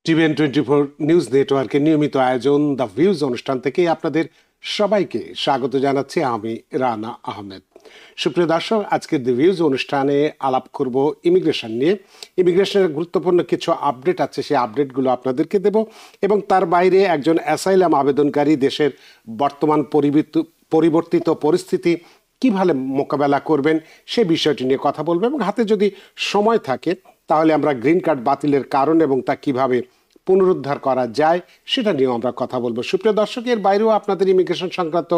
TVN24 news নেটওয়ার্কের নিয়মিত আয়োজন দ্য ভিউজ অনুষ্ঠান থেকে আপনাদের সবাইকে স্বাগত জানাচ্ছি আমি রানা আহমেদ। সুপ্রিয় দর্শক, আজকের দ্য ভিউজ অনুষ্ঠানে আলাপ করব ইমিগ্রেশন নিয়ে। ইমিগ্রেশনের গুরুত্বপূর্ণ কিছু আপডেট আছে, সেই আপডেটগুলো আপনাদেরকে দেব এবং তার বাইরে একজন অ্যাসাইলাম আবেদনকারী দেশের বর্তমান পরিবর্তিত পরিস্থিতি কিভাবে মোকাবেলা করবেন সে বিষয়টি নিয়ে কথা বলবো এবং হাতে যদি সময় থাকে তাহলে আমরা গ্রিন কার্ড বাতিলের কারণ এবং তা কিভাবে পুনরুদ্ধার করা যায় সেটা নিয়েও আমরা কথা বলবো। সুপ্রিয় দর্শকের বাইরেও আপনাদের ইমিগ্রেশন সংক্রান্ত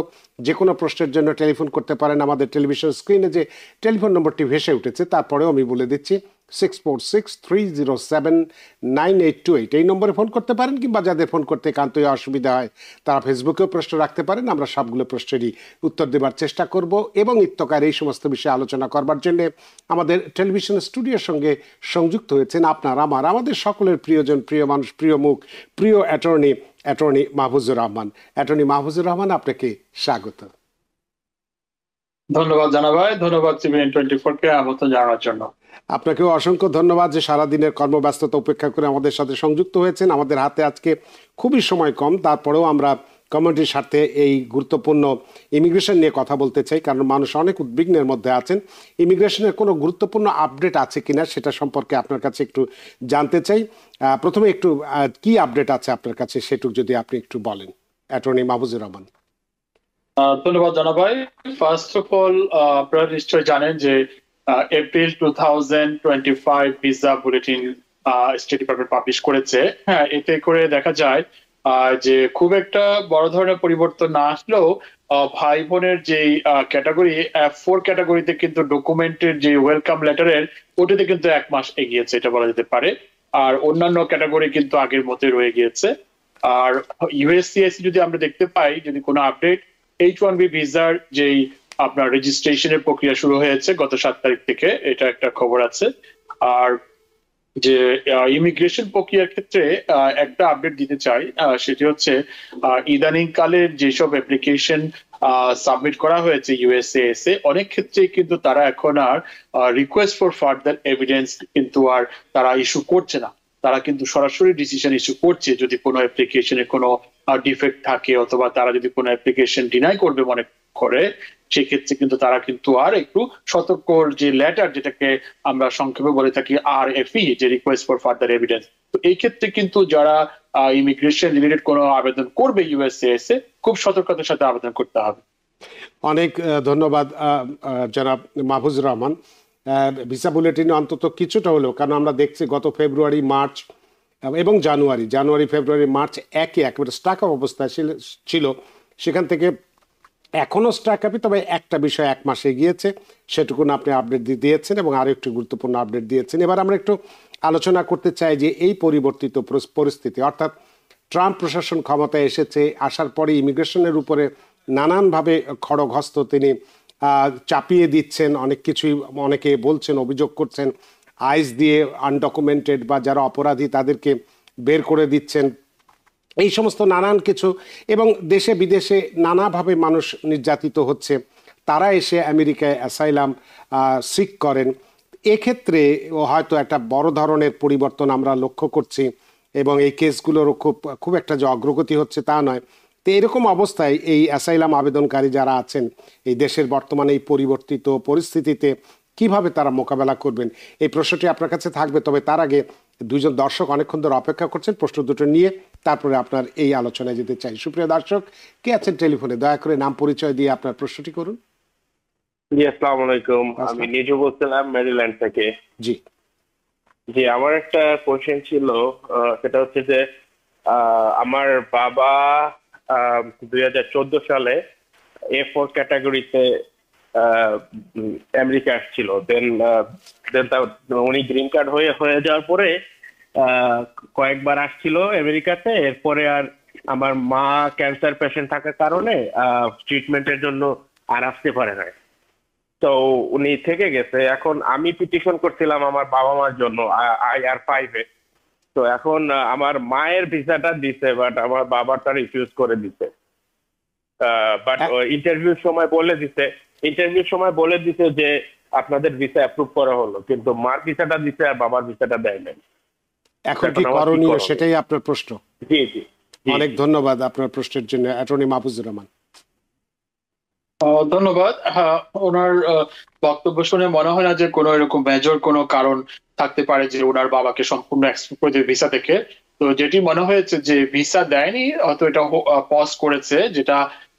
যে কোনো প্রশ্নের জন্য টেলিফোন করতে পারেন। আমাদের টেলিভিশন স্ক্রিনে যে টেলিফোন নম্বরটি ভেসে উঠেছে তারপরেও আমি বলে দিচ্ছি 6463079828 এই নম্বরে ফোন করতে পারেন, কিংবা যাদের ফোন করতে একান্তই অসুবিধা হয় তারা ফেসবুকেও প্রশ্ন রাখতে পারেন। আমরা সবগুলো প্রশ্নেরই উত্তর দেবার চেষ্টা করব এবং ইত্যকার এই সমস্ত বিষয়ে আলোচনা করবার জন্য আমাদের টেলিভিশন স্টুডিওর সঙ্গে সংযুক্ত হয়েছেন আমাদের সকলের প্রিয়জন, প্রিয় মানুষ, প্রিয় মুখ, প্রিয় অ্যাটর্নি মাহফুজুর রহমান। অ্যাটর্নি মাহফুজুর রহমান, আপনাকে স্বাগত। ধন্যবাদ জানা ভাই, ধন্যবাদ TVN24 কে আমন্ত্রণ জানানোর জন্য। আপনাকেও অসংখ্য ধন্যবাদ যে সারাদিনের কর্মব্যস্ততা উপেক্ষা করে আমাদের সাথে সংযুক্ত হয়েছেন। আমাদের হাতে আজকে খুবই সময় কম, তারপরেও আমরা কমিউনিটির স্বার্থে এই গুরুত্বপূর্ণ ইমিগ্রেশন নিয়ে কথা বলতে চাই, কারণ মানুষ অনেক উদ্বিগ্নের মধ্যে আছেন। ইমিগ্রেশনের কোনো গুরুত্বপূর্ণ আপডেট আছে কিনা সেটা সম্পর্কে আপনার কাছে একটু জানতে চাই। প্রথমে একটু কি আপডেট আছে আপনার কাছে সেটুকু যদি আপনি একটু বলেন, অ্যাটর্নি মাহফুজুর রহমান। ধন্যবাদ জানা ভাই। ফার্স্ট অফ অল, আপনারা নিশ্চয়ই জানেন যে April 2025 visa bulletin state department publish করেছে। হ্যাঁ, এতে করে দেখা যায় যে খুব একটা বড় ধরনের পরিবর্তন না আসলেও ভাই বোনের যে ক্যাটাগরি F4 ক্যাটাগরিতে কিন্তু ডকুমেন্টের যে ওয়েলকাম লেটারের ওটাতে কিন্তু 1 মাস এগিয়েছে, এটা বলা যেতে পারে। আর অন্যান্য ক্যাটাগরি কিন্তু আগের মতোই রয়ে গিয়েছে। আর USCIS যদি আমরা দেখতে পাই, যদি কোনো আপডেট, H1B ভিসার যেই আপনার রেজিস্ট্রেশনের প্রক্রিয়া শুরু হয়েছে গত 7 তারিখ থেকে, এটা একটা খবর আছে। আর যে ইমিগ্রেশন প্রক্রিয়ার ক্ষেত্রে একটা আপডেট দিতে চাই, সেটি হচ্ছে ইদানিং কালের যেসব অ্যাপ্লিকেশন সাবমিট করা হয়েছে USCIS এ, অনেক ক্ষেত্রেই কিন্তু তারা এখন আর রিকোয়েস্ট ফর ফার্দার এভিডেন্স কিন্তু আর তারা ইস্যু করছে না। তারা কিন্তু সরাসরি ডিসিশন ইস্যু করছে যদি কোনো অ্যাপ্লিকেশনে কোনো ডিফেক্ট থাকে, অথবা তারা যদি কোনো অ্যাপ্লিকেশন ডিনাই করবে মনে করে, সেক্ষেত্রে কিন্তু তারা কিন্তু আর একটু সতর্ক যে লেটার, যেটাকে আমরা সংক্ষেপে বলে থাকি RFE, যে রিকোয়েস্ট ফর ফার্দার এভিডেন্স, তো এই ক্ষেত্রে কিন্তু যারা ইমিগ্রেশন রিলেটেড কোনো আবেদন করবে USCIS এ, খুব সতর্কতার সাথে আবেদন করতে হবে। অনেক ধন্যবাদ জনাব মাহফুজুর রহমান। ভিসা বুলেটিনে অন্তত কিছুটা হলেও, কারণ আমরা দেখছি গত ফেব্রুয়ারি, মার্চ এবং জানুয়ারি, ফেব্রুয়ারি, মার্চ একেবারে স্টাক আপ অবস্থায় ছিল, সেখান থেকে এখনো স্টাক আপই, তবে একটা বিষয় 1 মাসে গিয়েছে, সেটুকুন আপনি আপডেট দিয়েছেন এবং আরো একটু গুরুত্বপূর্ণ আপডেট দিয়েছেন। এবার আমরা একটু আলোচনা করতে চাই যে এই পরিবর্তিত পরিস্থিতি, অর্থাৎ ট্রাম্প প্রশাসন ক্ষমতায় এসেছে, আসার পরে ইমিগ্রেশনের উপরে নানানভাবে খড়গহস্ত তিনি চাপিয়ে দিচ্ছেন, অনেক কিছুই অনেকে বলছেন, অভিযোগ করছেন, আইস দিয়ে আনডকুমেন্টেড বা যারা অপরাধী তাদেরকে বের করে দিচ্ছেন, এই সমস্ত নানান কিছু, এবং দেশে বিদেশে নানাভাবে মানুষ নির্যাতিত হচ্ছে, তারা এসে আমেরিকায় অ্যাসাইলাম সিক করেন। এক্ষেত্রে হয়তো একটা বড় ধরনের পরিবর্তন আমরা লক্ষ্য করছি এবং এই কেসগুলোরও খুব একটা যে অগ্রগতি হচ্ছে তা নয়। তো এরকম অবস্থায় এই অ্যাসাইলাম আবেদনকারী যারা আছেন এই দেশের বর্তমানে এই পরিবর্তিত পরিস্থিতিতে কিভাবে তারা মোকাবেলা করবেন, এই প্রশ্নটি আপনার কাছে থাকবে। তবে তার আগে দুইজন দর্শক অনেকক্ষণ ধরে অপেক্ষা করছেন, প্রশ্ন দুটো নিয়ে তারপরে আপনার এই আলোচনায় যেতে চাই। সুপ্রিয় দর্শক, কে আছেন টেলিফোনে, দয়া করে নাম পরিচয় দিয়ে আপনার প্রশ্নটি করুন। জি, আসসালামু আলাইকুম। আমি নিজু বলছিলাম মেরিল্যান্ড থেকে। জি জি, আমার একটা কোশ্চেন ছিল, সেটা হচ্ছে যে আমার বাবা 2014 সালে A4 ক্যাটাগরিতে আমেরিকা আসছিল। দেন উনি গ্রিন কার্ড হয়ে যাওয়ার পরে কয়েকবার আসছিল আমেরিকাতে। এরপরে আর আমার মা ক্যান্সার পেশেন্ট থাকার কারণে ট্রিটমেন্টের জন্য আর আসতে পারে না, তো উনি থেকে গেছে। এখন আমি পিটিশন করছিলাম আমার বাবা মার জন্য IR5 এ। তো এখন আমার মায়ের ভিসাটা দিছে, বাট আমার বাবারটা রিফিউজ করে দিছে। বাট ইন্টারভিউর সময় বলে দিছে যে আপনাদের ভিসা অ্যাপ্রুভ করা হলো, কিন্তু মার ভিসাটা দিছে আর বাবার ভিসাটা দেয় নাই। এখন কি এখন আমার কি করণীয় করা হবে? সেটাই আপনার প্রশ্ন। জি জি জি। অনেক ধন্যবাদ আপনার প্রশ্নের জন্য অ্যাটর্নি মাহফুজুর রহমান। ধন্যবাদ। হ্যাঁ, ওনার বক্তব্য শুনে মনে হয় না যে কোনো এরকম মেজর কোনো কারণ থাকতে পারে যে ওনার বাবাকে সম্পূর্ণ এক্সক্লুড করে দেবে ভিসা থেকে। তো যেটি মনে হয়েছে যে ভিসা দেয়নি, হয়তো এটা পজ করেছে, যেটা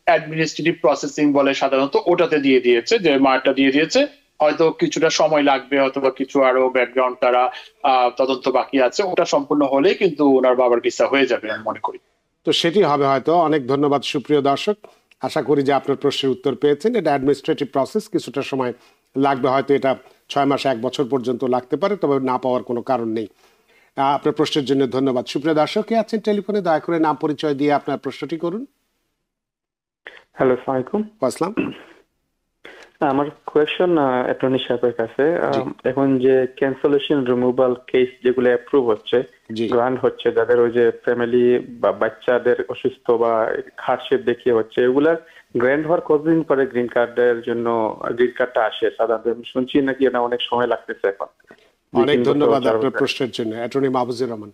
অ্যাডমিনিস্ট্রেটিভ প্রসেসিং বলে সাধারণত, ওটাতে দিয়ে দিয়েছে, যে মারটা দিয়ে দিয়েছে। হয়তো কিছুটা সময় লাগবে, অথবা কিছু আরো ব্যাকগ্রাউন্ড তারা তদন্ত বাকি আছে, ওটা সম্পূর্ণ হলেই কিন্তু ওনার বাবার ভিসা হয়ে যাবে আমি মনে করি। তো সেটি হবে হয়তো। অনেক ধন্যবাদ সুপ্রিয় দর্শক, আশা করি যে আপনার প্রশ্নের উত্তর পেয়েছেন। এটা অ্যাডমিনিস্ট্রেটিভ প্রসেস, কিছুটা সময় লাগবে, হয়তো এটা 6 মাস 1 বছর পর্যন্ত লাগতে পারে, তবে না পাওয়ার কোনো কারণ নেই। আপনার প্রশ্নের জন্য ধন্যবাদ। সুপ্রিয় দর্শক, কে আছেন টেলিফোনে, দয়া করে নাম পরিচয় দিয়ে আপনার প্রশ্নটি করুন। হ্যালো, আসসালামু আলাইকুম। আসসালাম। আমার কোয়েশ্চন অ্যাটর্নি সাহেবের কাছে। জি। এখন যে ক্যান্সেলেশন রিমুভাল কেস যেগুলো অ্যাপ্রুভ হচ্ছে, জি। গ্রান্ট হচ্ছে, যাদের ওই যে ফ্যামিলি বা বাচ্চাদের অসুস্থ বা হার্ডশিপ দেখিয়ে হচ্ছে, এগুলার গ্র্যান্ড হওয়ার কতদিন পরে গ্রিন কার্ডের জন্য গ্রিন কার্ডটা আসে? সাধারণত আমি শুনছি নাকি এটা অনেক সময় লাগতেছে এখন। অনেক 2-3 বছর, ধন্যবাদ 4 আপনার বছর। প্রশ্নের জন্য অ্যাটর্নি মাহফুজুর রহমান।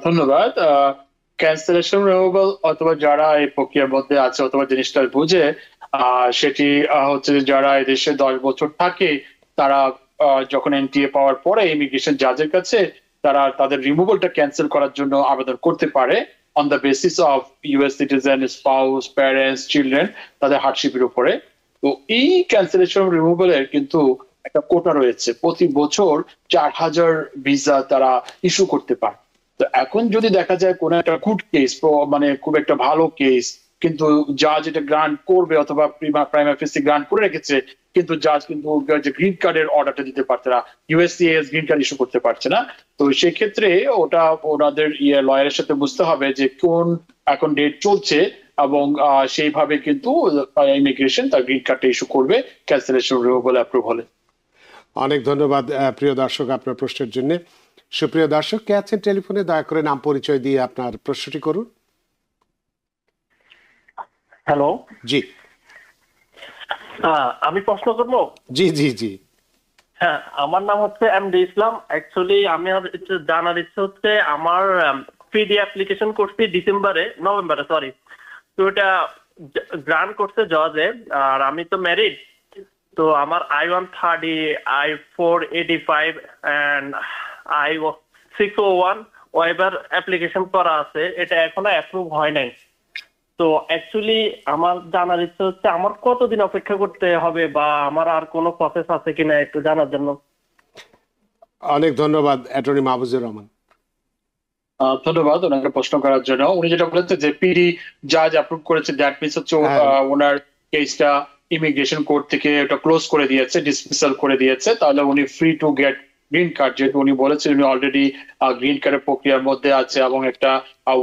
ধন্যবাদ। ক্যান্সেলেশন রিমুভাল অথবা যারা এই প্রক্রিয়ার মধ্যে আছে অথবা জিনিসটা বুঝে, সেটি হচ্ছে যে যারা এদেশে 10 বছর থাকে, তারা যখন এনটিএ পাওয়ার পরে ইমিগ্রেশন জাজের কাছে তারা তাদের রিমুভালটা ক্যান্সেল করার জন্য আবেদন করতে পারে on the basis of US citizen, spouse, parents, children, তাদের হার্ডশিপের উপরে। তো এই ক্যান্সেলেশন রিমুভালের কিন্তু একটা কোটা রয়েছে, প্রতি বছর 4,000 ভিসা তারা ইস্যু করতে পারে। তো এখন যদি দেখা যায় কোন একটা গুড কেস, মানে খুব একটা ভালো কেস, কিন্তু জাজ এটা গ্রান্ট করবে অথবা প্রাইমা ফেসি গ্রান্ট করে রেখেছে, কিন্তু জাজ কিন্তু যে গ্রিন কার্ডের অর্ডারটা দিতে পারছে না, ইউএসসিএস গ্রিন কার্ড ইস্যু করতে পারছে না। তো সেক্ষেত্রে ওটা ওনাদের লয়ারের সাথে বুঝতে হবে যে কোন এখন ডেট চলছে, এবং সেইভাবে কিন্তু ইমিগ্রেশন তার গ্রিন কার্ডটা ইস্যু করবে ক্যান্সেলেশন রিমুভাল অ্যাপ্রুভ হলে। অনেক ধন্যবাদ প্রিয় দর্শক আপনার প্রশ্নের জন্য। সুপ্রিয় দর্শক, কে আছেন টেলিফোনে, দয়া করে নাম পরিচয় দিয়ে আপনার প্রশ্নটি করুন। হ্যালো, জি আমি প্রশ্ন করবো। জি জি জি। হ্যাঁ, আমার নাম হচ্ছে এমডি ইসলাম। অ্যাকচুয়ালি আমি একটু জানার ইচ্ছে হচ্ছে, আমার পিডি অ্যাপ্লিকেশন করছি নভেম্বরে সরি। তো এটা গ্রান্ট করছে জজে, আর আমি তো ম্যারিড। তো আমার I-130, I-485 and I-601 weber application করা আছে, এটা এখনো অ্যাপ্রুভ হয় নাই। তো অ্যাকচুয়ালি আমার জানার ইচ্ছে হচ্ছে আমার কতদিন অপেক্ষা করতে হবে, বা আমার আর কোনো প্রসেস আছে কিনা একটু জানার জন্য। অনেক ধন্যবাদ অ্যাটর্নি মাহফুজুর রহমান। ধন্যবাদ ওনাকে প্রশ্ন করার জন্য। উনি যেটা বলেছে যে পিডি জাজ অ্যাপ্রুভ করেছে, দ্যাট মিনস হচ্ছে ওনার কেসটা ইমিগ্রেশন কোর্ট থেকে ওটা ক্লোজ করে দিয়েছে, ডিসমিসাল করে দিয়েছে, তাহলে উনি free to get green card. যেহেতু উনি বলেছেন উনি অলরেডি গ্রিন কার্ডের প্রক্রিয়ার মধ্যে আছে এবং একটা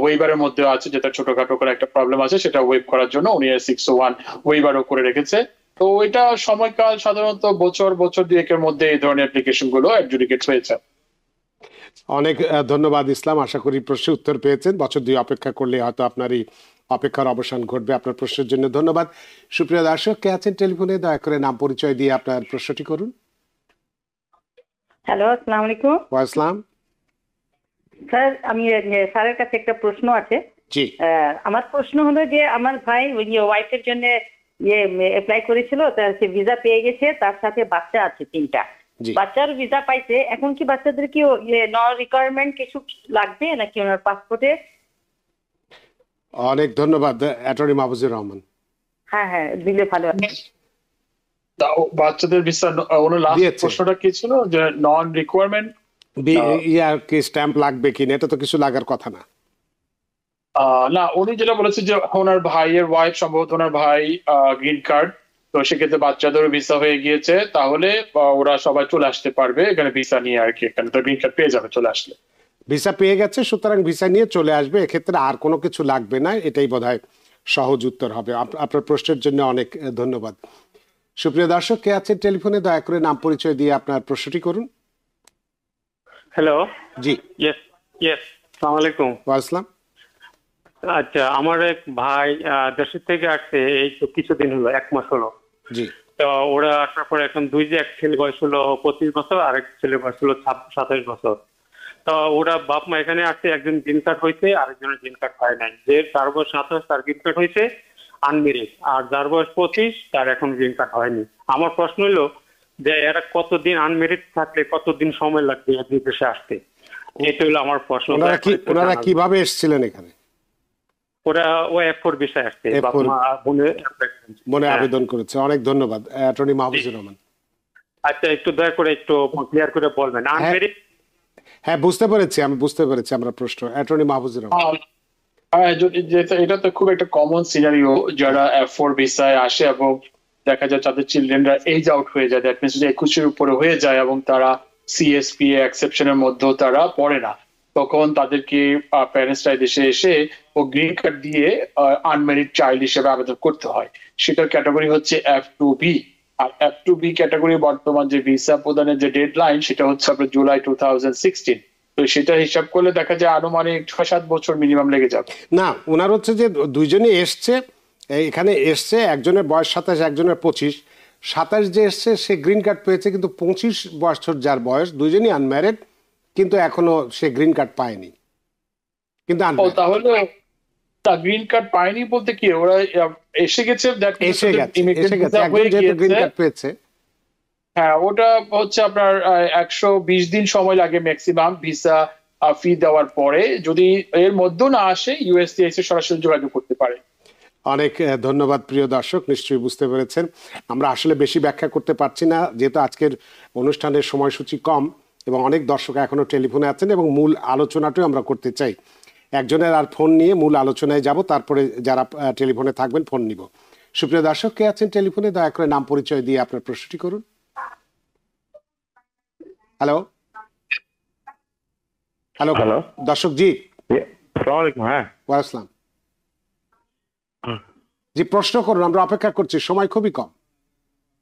ওয়েবারের মধ্যে আছে, যেটা ছোটখাটো করে একটা প্রবলেম আছে সেটা ওয়েব করার জন্য উনি 601 ওয়েবারও করে রেখেছে। তো এটা সময়কাল সাধারণত বছর দুয়েকের মধ্যে এই ধরনের অ্যাপ্লিকেশন গুলো অ্যাডজুডিকেট হয়েছে। অনেক ধন্যবাদ ইসলাম, আশা করি প্রশ্নের উত্তর পেয়েছেন। বছর 2 অপেক্ষা করলে হয়তো আপনার এই অপেক্ষার অবসান ঘটবে। আপনার প্রশ্নের জন্য ধন্যবাদ। সুপ্রিয় দর্শক, কে আছেন টেলিফোনে, দয়া করে নাম পরিচয় দিয়ে আপনার প্রশ্নটি করুন। হ্যালো, আসসালামু আলাইকুম। ওয়াসলাম। স্যার, আমি স্যারের কাছে একটা প্রশ্ন আছে। জি। আমার প্রশ্ন হলো যে আমার ভাই ওই ওয়াইফের জন্য অ্যাপ্লাই করেছিল, সে ভিসা পেয়ে গেছে, তার সাথে বাচ্চা আছে 3টা। বাচ্চার ভিসা পাইছে, এখন কি বাচ্চাদের কি রিকোয়ারমেন্ট কিছু লাগবে নাকি ওনার পাসপোর্টে? অনেক ধন্যবাদ অ্যাটর্নি মাহফুজুর রহমান। হ্যাঁ, দিলে ভালো হয়। বাচ্চাদের ভিসা ওনার লাস্ট প্রশ্নটা কি ছিল, যে নন রিকোয়ারমেন্ট ইয়ার কি স্ট্যাম্প লাগবে কিনা, এটা তো কিছু লাগার কথা না। না, উনি যেটা বলেছে যে ওনার ভাইয়ের ওয়াইফ, সম্ভবত ওনার ভাই গ্রিন কার্ড, তো সেক্ষেত্রে বাচ্চাদেরও ভিসা হয়ে গিয়েছে, তাহলে ওরা সবাই চলে আসতে পারবে এখানে ভিসা নিয়ে আর কি, এখানে তো গ্রিন কার্ড পেয়ে যাবে চলে আসলে। ভিসা পেয়ে গেছে, সুতরাং ভিসা নিয়ে চলে আসবে, এক্ষেত্রে আর কোনো কিছু লাগবে না, এটাই বোধহয় সহজ উত্তর হবে। আপনার প্রশ্নের জন্য অনেক ধন্যবাদ। সুপ্রিয় দর্শক, কে আছেন টেলিফোনে, দয়া করে নাম পরিচয় দিয়ে আপনার প্রশ্নটি করুন। হ্যালো। জি। ইয়েস আসসালামু আলাইকুম। ওয়াসলাম। আচ্ছা, আমার এক ভাই দেশের থেকে আসছে, এই তো কিছুদিন হলো, 1 মাস হলো। জি। তো ওরা আসার পরে এখন এক ছেলে বয়স হলো 25 বছর, আর এক ছেলে বয়স হলো 27 বছর। তো ওরা বাপ মা এখানে আসছে, একজন গ্রিন কার্ড হয়েছে, আরেকজনের গ্রিন কার্ড হয় নাই। যে 4 বয়স 7 বয়স তার গ্রিন কার্ড হয়েছে আনমেরিড, আর যার বয়স 25 তার এখন গ্রিন কার্ড হয়নি। আমার প্রশ্ন হলো যে এরা কতদিন আনমেরিড থাকলে কতদিন সময় লাগবে এই দেশে আসতে, এটা হলো আমার প্রশ্ন। ওনারা কিভাবে এসেছিলেন এখানে? ওরা ও F4 ভিসায় আসছে, বাপ মা মনে আবেদন করেছে। অনেক ধন্যবাদ অ্যাটর্নি মাহফুজুর রহমান। আচ্ছা, একটু দয়া করে একটু ক্লিয়ার করে বলবেন আনমেরিড। হ্যাঁ, বুঝতে পেরেছি, আমি বুঝতে পেরেছি আমরা প্রশ্ন। অ্যাটর্নি মাহফুজুর রহমান। এটা তো খুব একটা কমন সিনারিও, যারা F4 ভিসায় আসে এবং দেখা যায় তাদের চিলড্রেনরা এজ আউট হয়ে যায়, দ্যাট মিনস 21-এর উপরে হয়ে যায় এবং তারা CSPA এক্সেপশনের মধ্যেও তারা পড়ে না, তখন তাদেরকে প্যারেন্টসরা দেশে এসে ও গ্রিন কার্ড দিয়ে আনম্যারিড চাইল্ড হিসেবে আবেদন করতে হয়। সেটার ক্যাটাগরি হচ্ছে F2B। আর F2B ক্যাটাগরি বর্তমান যে ভিসা প্রদানের যে ডেডলাইন সেটা হচ্ছে আপনার জুলাই 2016। তো সেটা হিসাব করলে দেখা যায় আনুমানিক 6-7 বছর মিনিমাম লেগে যাবে। না, ওনার হচ্ছে যে দুইজনই এসছে, এখানে এসছে, একজনের বয়স 27, একজনের 25। 27 যে এসছে সে গ্রিন কার্ড পেয়েছে, কিন্তু 25 বছর যার বয়স, দুইজনই আনম্যারিড, কিন্তু এখনো সে গ্রিন কার্ড পায়নি। কিন্তু তাহলে তা গ্রিন কার্ড পায়নি বলতে কি, ওরা এসে গেছে, এসে গেছে, একজন যেহেতু গ্রিন কার্ড পেয়েছে। হ্যাঁ, ওটা হচ্ছে আপনার 120 দিন সময় লাগে ম্যাক্সিমাম ভিসা ফি দেওয়ার পরে। যদি এর মধ্যে না আসে, USCIS সরাসরি যোগাযোগ করতে পারে। অনেক ধন্যবাদ প্রিয় দর্শক, নিশ্চয়ই বুঝতে পেরেছেন। আমরা আসলে বেশি ব্যাখ্যা করতে পারছি না, যেহেতু আজকের অনুষ্ঠানের সময়সূচি কম এবং অনেক দর্শক এখনো টেলিফোনে আছেন এবং মূল আলোচনাটাও আমরা করতে চাই। একজনের আর ফোন নিয়ে মূল আলোচনায় যাব, তারপরে যারা টেলিফোনে থাকবেন ফোন নিব। সুপ্রিয় দর্শক, কে আছেন টেলিফোনে? দয়া করে নাম পরিচয় দিয়ে আপনার প্রশ্নটি করুন। হ্যালো হ্যালো হ্যালো দর্শক জি, আসসালামু আলাইকুম। হ্যাঁ, ওয়ালাইকুম জি, প্রশ্ন করুন, আমরা অপেক্ষা করছি, সময় খুবই কম।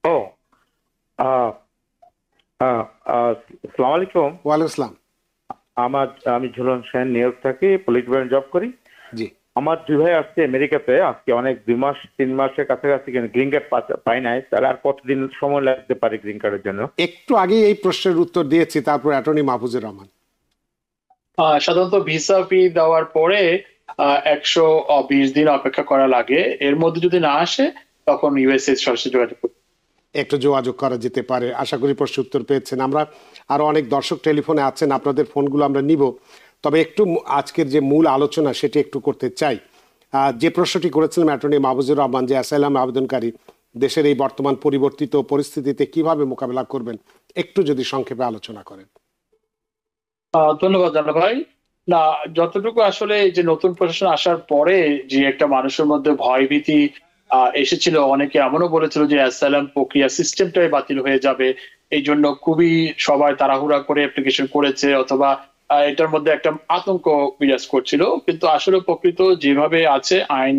ও আসসালামু আলাইকুম। ওয়ালাইকুম আসসালাম। আমি ঝুলন সেন, নিউ ইয়র্ক থাকি, পলিটিক্যাল জব করি। জি, আমার 2 ভাই আসছে আমেরিকাতে, আজকে অনেক 2 মাস 3 মাসের কাছাকাছি, কিন্তু গ্রিন কার্ড পাই নাই। তাহলে আর কতদিন সময় লাগতে পারে গ্রিন কার্ডের জন্য? একটু আগে এই প্রশ্নের উত্তর দিয়েছি, তারপর অ্যাটর্নি মাহফুজুর রহমান। সাধারণত ভিসা ফি দেওয়ার পরে 120 দিন অপেক্ষা করা লাগে। এর মধ্যে যদি না আসে তখন USCIS সরাসরি যোগাযোগ করবে। একটু যোগাযোগ করা যেতে পারে। আশা করি প্রশ্ন উত্তর পেয়েছেন। আমরা আরো অনেক দর্শক টেলিফোনে আছেন, আপনাদের ফোনগুলো আমরা নিব, তবে একটু আজকের যে মূল আলোচনা সেটি একটু করতে চাই। যে প্রশ্নটি করেছিলেন অ্যাটর্নি মাহফুজুর রহমান, যে অ্যাসাইলাম আবেদনকারী দেশের এই বর্তমান পরিবর্তিত পরিস্থিতিতে কিভাবে মোকাবেলা করবেন, একটু যদি সংক্ষেপে আলোচনা করেন। ধন্যবাদ জানা ভাই। না, যতটুকু আসলে এই যে নতুন প্রশাসন আসার পরে যে একটা মানুষের মধ্যে ভয়ভীতি এসেছিল, অনেকে এমনও বলেছিল যে অ্যাসাইলাম প্রক্রিয়া সিস্টেমটাই বাতিল হয়ে যাবে, এই জন্য খুবই সবাই তাড়াহুড়া করে অ্যাপ্লিকেশন করেছে, অথবা এটার মধ্যে একটা আতঙ্ক বিরাজ করছিল। কিন্তু আসলে প্রকৃত যেভাবে আছে আইন,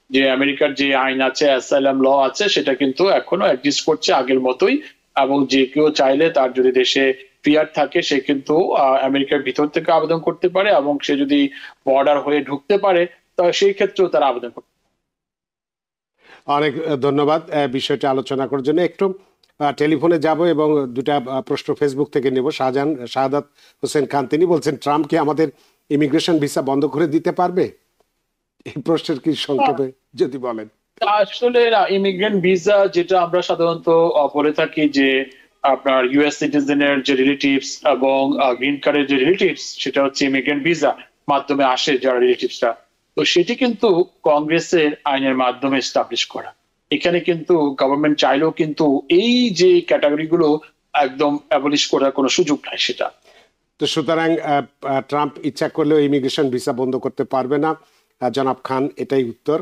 যে আমেরিকার যে আইন আছে, অ্যাসাইলাম ল আছে, সেটা কিন্তু এখনো এক্সিস্ট করছে আগের মতোই, এবং যে কেউ চাইলে তার যদি দেশে পিআর থাকে সে কিন্তু আমেরিকার ভিতর থেকে আবেদন করতে পারে, এবং সে যদি বর্ডার হয়ে ঢুকতে পারে তাহলে সেই ক্ষেত্রেও তারা আবেদন করতে পারে। অনেক ধন্যবাদ বিষয়টি আলোচনা করার জন্য। একটু টেলিফোনে যাব এবং দুটা প্রশ্ন ফেসবুক থেকে নেব। শাহাদাত হোসেন খান, তিনি বলছেন, ট্রাম্প কি আমাদের ইমিগ্রেশন ভিসা বন্ধ করে দিতে পারবে? এই প্রশ্নের কি সংক্ষেপে যদি বলেন। আসলে ইমিগ্রেন্ট ভিসা যেটা আমরা সাধারণত বলে থাকি যে আপনার US সিটিজেনের যে রিলেটিভস এবং গ্রিন কার্ডের যে রিলেটিভস, সেটা হচ্ছে ইমিগ্রেন্ট ভিসা মাধ্যমে আসে যারা রিলেটিভসরা। তো সেটি কিন্তু কংগ্রেসের আইনের মাধ্যমে এস্টাবলিশ করা। এখানে কিন্তু গভর্নমেন্ট চাইলেও কিন্তু এই যে ক্যাটাগরিগুলো একদম অ্যাবলিশ করার কোনো সুযোগ নাই সেটা। তো সুতরাং ট্রাম্প ইচ্ছা করলেও ইমিগ্রেশন ভিসা বন্ধ করতে পারবে না, জনাব খান, এটাই উত্তর।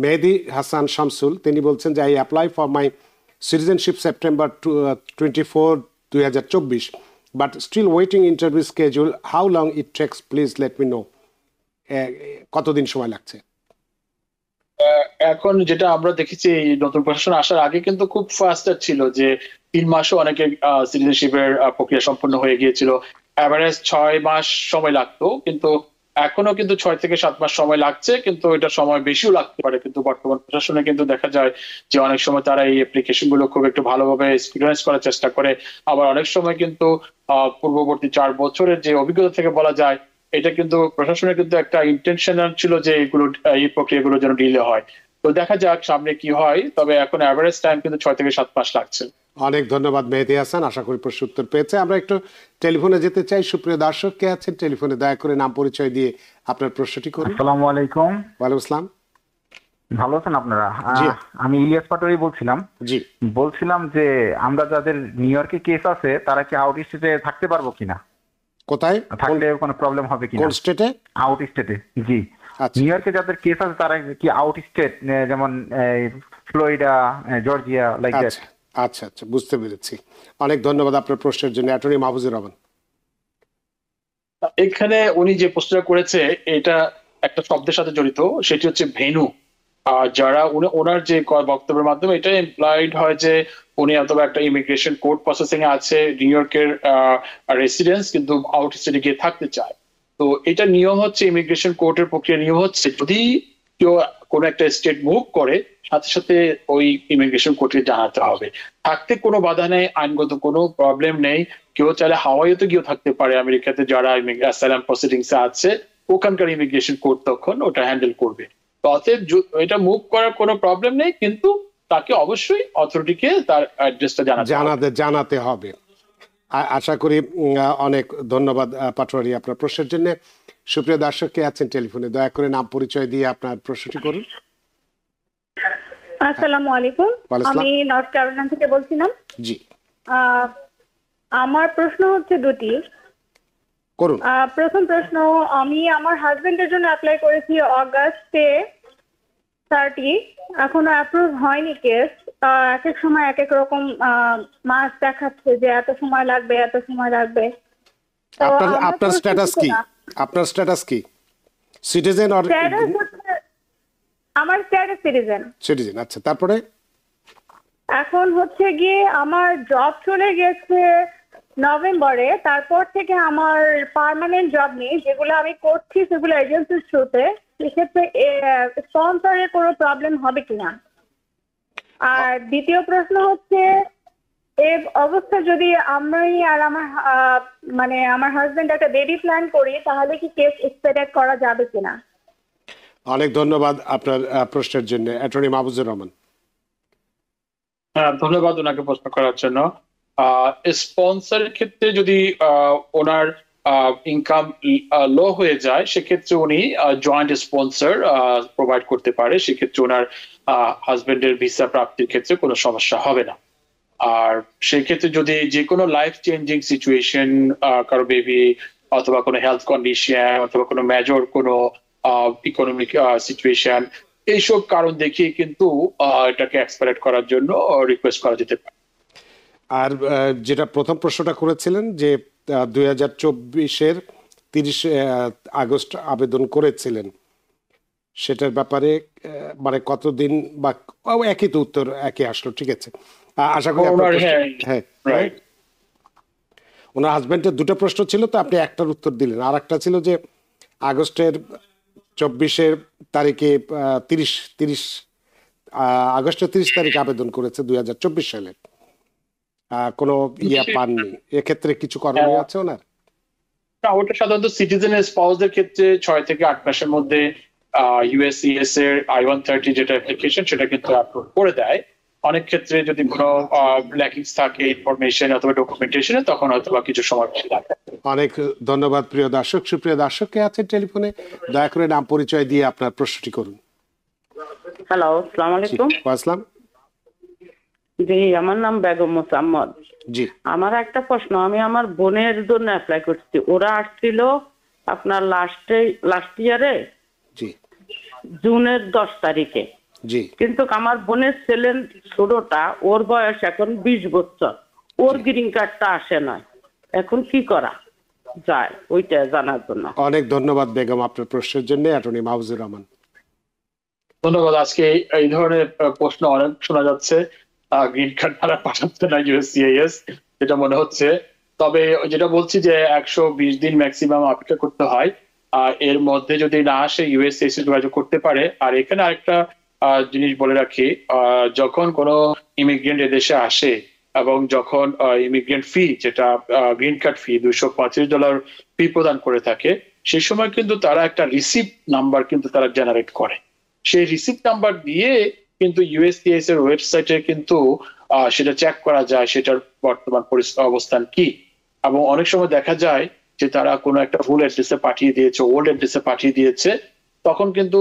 মেহেদি হাসান শামসুল, তিনি বলছেন যে I apply for my citizenship September 24, 2024, but still waiting interview schedule, how long it takes, please let me know. কতদিন সময় লাগছে? এখন যেটা আমরা দেখেছি নতুন প্রশাসন আসার আগে কিন্তু খুব ফাস্টার ছিল, যে 3 মাসও অনেকে সিটিজেনশিপের প্রক্রিয়া সম্পন্ন হয়ে গিয়েছিল। অ্যাভারেজ 6 মাস সময় লাগতো, কিন্তু এখনো কিন্তু 6 থেকে 7 মাস সময় লাগছে, কিন্তু এটা সময় বেশিও লাগতে পারে। কিন্তু বর্তমান প্রশাসনে কিন্তু দেখা যায় যে অনেক সময় তারা এই অ্যাপ্লিকেশন গুলো খুব একটু ভালোভাবে এক্সপিরিয়েন্স করার চেষ্টা করে। আবার অনেক সময় কিন্তু পূর্ববর্তী 4 বছরের যে অভিজ্ঞতা থেকে বলা যায়, এটা কিন্তু প্রশাসনের কিন্তু একটা ইন্টেনশনাল ছিল যে এগুলো এই প্রক্রিয়াগুলো যেন ডিলে হয়। তো দেখা যাক সামনে কি হয়, তবে এখন অ্যাভারেজ টাইম কিন্তু 6 থেকে 7 মাস লাগছে। অনেক ধন্যবাদ মেহেদী হাসান, আশা করি প্রশ্ন উত্তর পেয়েছে। আমরা একটু টেলিফোনে যেতে চাই। সুপ্রিয় দর্শক কে আছেন টেলিফোনে, দয়া করে নাম পরিচয় দিয়ে আপনার প্রশ্নটি করুন। আসসালামু আলাইকুম। ওয়ালাইকুম আসসালাম। ভালো আছেন আপনারা? জি। আমি ইলিয়াস পাটোয়ারি বলছিলাম। জি। বলছিলাম যে আমরা যাদের নিউ ইয়র্কে কেস আছে তারা কি আউট স্টেটে থাকতে পারবো কিনা, কোথায় থাকলে কোনো প্রবলেম হবে কিনা? কোন স্টেটে? আউট স্টেটে। জি। আচ্ছা। নিউ ইয়র্কে যাদের কেস আছে তারা কি আউট স্টেট, যেমন ফ্লোরিডা, জর্জিয়া, লাইক দ্যাট? আচ্ছা আচ্ছা আচ্ছা, বুঝতে পেরেছি। অনেক ধন্যবাদ আপনার প্রশ্নের জন্য। অ্যাটর্নি মাহফুজুর রহমান। এখানে উনি যে প্রশ্নটা করেছে এটা একটা শব্দের সাথে জড়িত, সেটি হচ্ছে ভেনু। যারা ওনার যে বক্তব্যের মাধ্যমে এটা এমপ্লয়েড হয় যে উনি অথবা একটা ইমিগ্রেশন কোর্ট প্রসেসিং এ আছে, নিউ ইয়র্কের রেসিডেন্স, কিন্তু আউট স্টেটে গিয়ে থাকতে চায়। তো এটা নিয়ম হচ্ছে, ইমিগ্রেশন কোর্টের প্রক্রিয়া নিয়ম হচ্ছে, যদি কেউ কোনো একটা স্টেট মুভ করে সাথে সাথে ওই ইমিগ্রেশন কোর্টে জানাতে হবে। থাকতে কোনো বাধা নেই, আইনগত কোনো প্রবলেম নেই। কেউ চাইলে হাওয়াইতে গিয়েও থাকতে পারে, আমেরিকাতে যারা অ্যাসাইলাম প্রসিডিংস আছে ওখানকার ইমিগ্রেশন কোর্ট তখন ওটা হ্যান্ডেল করবে। অতএব এটা মুভ করার কোনো প্রবলেম নেই, কিন্তু তাকে অবশ্যই অথরিটিকে তার অ্যাড্রেসটা জানাতে হবে। আশা করি অনেক ধন্যবাদ পাটোয়ারি আপনার প্রশ্নের জন্য। সুপ্রিয় দর্শক কে আছেন টেলিফোনে, দয়া করে নাম পরিচয় দিয়ে আপনার প্রশ্নটি করুন। আসসালামু আলাইকুম, আমি নর্থ ক্যারোলাইনা থেকে বলছিলাম। জি। আমার প্রশ্ন হচ্ছে দুটি। করুন। প্রথম প্রশ্ন, আমি আমার হাজবেন্ডের জন্য অ্যাপ্লাই করেছি অগাস্টে 30, এখনো অ্যাপ্রুভ হয়নি কেস। এক এক সময় এক এক রকম মাস দেখাচ্ছে যে এত সময় লাগবে এত সময় লাগবে। আপনার স্ট্যাটাস কি? আপনার স্ট্যাটাস কি? Citizen or? আমার স্ট্যাটাস সিটিজেন। আচ্ছা, তারপরে? এখন হচ্ছে গিয়ে আমার জব চলে গেছে নভেম্বরে, তারপর থেকে আমার পার্মানেন্ট জব নেই। যেগুলো আমি করছি সেগুলো এজেন্সির থ্রুতে। সেক্ষেত্রে স্পন্সরের কোনো প্রবলেম হবে কিনা? আর দ্বিতীয় প্রশ্ন হচ্ছে, এই অবস্থা যদি আমি আর আমার হাজবেন্ড একটা বেবি প্ল্যান করি, তাহলে কি কেস এক্সপেডিট করা যাবে কিনা? অনেক ধন্যবাদ আপনার প্রশ্নের জন্য। অ্যাটর্নি মাহফুজুর রহমান। ধন্যবাদ ওনাকে প্রশ্ন করার জন্য। স্পন্সরের ক্ষেত্রে যদি ওনার ইনকাম লো হয়ে যায়, সেক্ষেত্রে উনি জয়েন্ট স্পন্সর প্রোভাইড করতে পারে। সেক্ষেত্রে ওনার হাজবেন্ডের ভিসা প্রাপ্তির ক্ষেত্রে কোনো সমস্যা হবে না। আর সেক্ষেত্রে যদি যে কোনো লাইফ চেঞ্জিং সিচুয়েশন, কারো বেবি অথবা কোনো হেলথ কন্ডিশন অথবা কোনো মেজর কোনো ইকোনমিক সিচুয়েশন, এইসব কারণ দেখিয়ে কিন্তু এটাকে এক্সপেডিট করার জন্য রিকোয়েস্ট করা যেতে পারে। আর যেটা প্রথম প্রশ্নটা করেছিলেন যে 2024-এর 30 আগস্ট আবেদন করেছিলেন, সেটার ব্যাপারে মানে কতদিন বা একই তো উত্তর একই আসলো। ঠিক আছে, আশা করি ওনার হাজবেন্ডের দুটো প্রশ্ন ছিল, তো আপনি একটার উত্তর দিলেন। আর একটা ছিল যে আগস্টের 24 তারিখে 30 আগস্টের 30 তারিখে আবেদন করেছে 2024 সালে, কোনো পাননি। এক্ষেত্রে কিছু করণীয় আছে ওনার? ওটা সাধারণত সিটিজেনের স্পাউসদের ক্ষেত্রে 6 থেকে 8 মাসের মধ্যে ইউএসসিএস এর I-130 যেটা অ্যাপ্লিকেশন, সেটা কিন্তু আপলোড করে দেয়। অনেক ক্ষেত্রে যদি কোনো ল্যাকিংস থাকে ইনফরমেশন অথবা ডকুমেন্টেশনে, তখন হয়তো বা কিছু সময় লাগে। অনেক ধন্যবাদ প্রিয় দর্শক। সুপ্রিয় দর্শক কে আছেন টেলিফোনে, দয়া করে নাম পরিচয় দিয়ে আপনার প্রশ্নটি করুন। হ্যালো, আসসালামু আলাইকুম। আসসালাম। জি, আমার নাম বেগম মোসাম্মদ। জি। আমার একটা প্রশ্ন, আমি আমার বোনের জন্য অ্যাপ্লাই করছি। ওরা আসছিল আপনার লাস্ট ইয়ারে জুনের 10 তারিখে। জি। কিন্তু আমার বোনের ছেলে ছোটটা, ওর বয়স এখন 20 বছর, ওর গ্রিন কার্ডটা আসে না। এখন কি করা যায় ওইটা জানার জন্য। অনেক ধন্যবাদ বেগম আপনার প্রশ্নের জন্য। অ্যাটর্নি মাহফুজুর রহমান। ধন্যবাদ। আজকে এই ধরনের প্রশ্ন অনেক শোনা যাচ্ছে। গ্রিন কার্ড তারা পাঠাচ্ছে না ইউএসসিআইএস, যেটা মনে হচ্ছে। তবে যেটা বলছি যে 120 দিন ম্যাক্সিমাম অপেক্ষা করতে হয়। এর মধ্যে যদি না আসে ইউএসসিআইসি যোগাযোগ করতে পারে। আর এখানে আরেকটা জিনিস বলে রাখি, যখন কোনো ইমিগ্রেন্ট এদেশে আসে এবং যখন ইমিগ্রেন্ট ফি, যেটা গ্রিন কার্ড ফি $235 ফি প্রদান করে থাকে, সেই সময় কিন্তু তারা একটা রিসিপ্ট নাম্বার কিন্তু তারা জেনারেট করে। সেই রিসিপ্ট নাম্বার দিয়ে কিন্তু ইউএসসিআইএস এর ওয়েবসাইটে কিন্তু সেটা চেক করা যায় সেটার বর্তমান অবস্থান কি। এবং অনেক সময় দেখা যায় যে তারা কোনো একটা ভুল অ্যাড্রেসে পাঠিয়ে দিয়েছে, ওল্ড অ্যাড্রেসে পাঠিয়ে দিয়েছে, তখন কিন্তু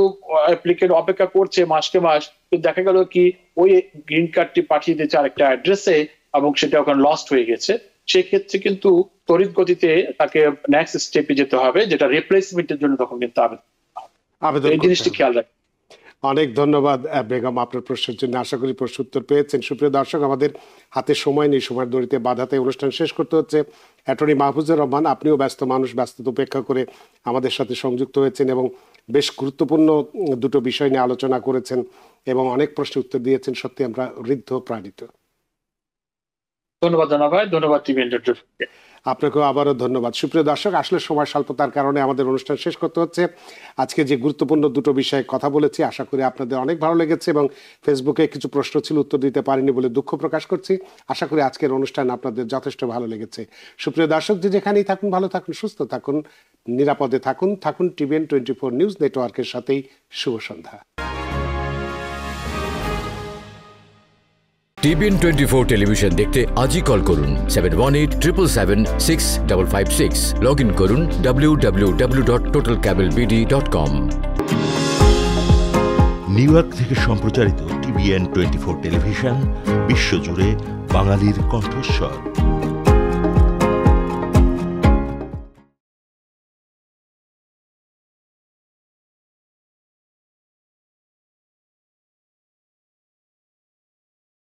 অ্যাপ্লিকেন্ট অপেক্ষা করছে মাসকে মাস, কিন্তু দেখা গেল কি ওই গ্রিন কার্ডটি পাঠিয়ে দিয়েছে আরেকটা অ্যাড্রেসে এবং সেটা ওখানে লস্ট হয়ে গেছে। সেক্ষেত্রে কিন্তু তড়িৎ গতিতে তাকে নেক্সট স্টেপে যেতে হবে, যেটা রিপ্লেসমেন্টের জন্য তখন কিন্তু আবেদন। এই জিনিসটি খেয়াল রাখবেন। অনেক ধন্যবাদ বেগম আপনার প্রশ্নের জন্য। আশা করি প্রশ্ন উত্তর পেয়েছেন। সুপ্রিয় দর্শক, আমাদের হাতে সময় নেই, সময়ের দড়িতে বাধাতে অনুষ্ঠান শেষ করতে হচ্ছে। অ্যাটর্নি মাহফুজুর রহমান, আপনিও ব্যস্ত মানুষ, ব্যস্ততা উপেক্ষা করে আমাদের সাথে সংযুক্ত হয়েছেন এবং বেশ গুরুত্বপূর্ণ দুটো বিষয় নিয়ে আলোচনা করেছেন এবং অনেক প্রশ্নের উত্তর দিয়েছেন। সত্যি আমরা ঋদ্ধ প্রাণিত। ধন্যবাদ জনাব ভাই, ধন্যবাদ টিভি এন্টারটেইনমেন্টকে। আপনাকেও আবারও ধন্যবাদ। সুপ্রিয় দর্শক, আসলে সময় স্বল্পতার কারণে আমাদের অনুষ্ঠান শেষ করতে হচ্ছে। আজকে যে গুরুত্বপূর্ণ দুটো বিষয়ে কথা বলেছি, আশা করি আপনাদের অনেক ভালো লেগেছে এবং ফেসবুকে কিছু প্রশ্ন ছিল, উত্তর দিতে পারিনি বলে দুঃখ প্রকাশ করছি। আশা করি আজকের অনুষ্ঠান আপনাদের যথেষ্ট ভালো লেগেছে। সুপ্রিয় দর্শক, যে যেখানেই থাকুন, ভালো থাকুন, সুস্থ থাকুন, নিরাপদে থাকুন। থাকুন টিভিএন 24 নিউজ নেটওয়ার্কের সাথেই। শুভ সন্ধ্যা। টিভিএন 24 টেলিভিশন দেখতে আজই কল করুন 7187776556। লগ ইন করুন www.totalcablebd.com। নিউ ইয়র্ক থেকে সম্প্রচারিত টিভিএন 24 টেলিভিশন বিশ্বজুড়ে বাঙালির কণ্ঠস্বর।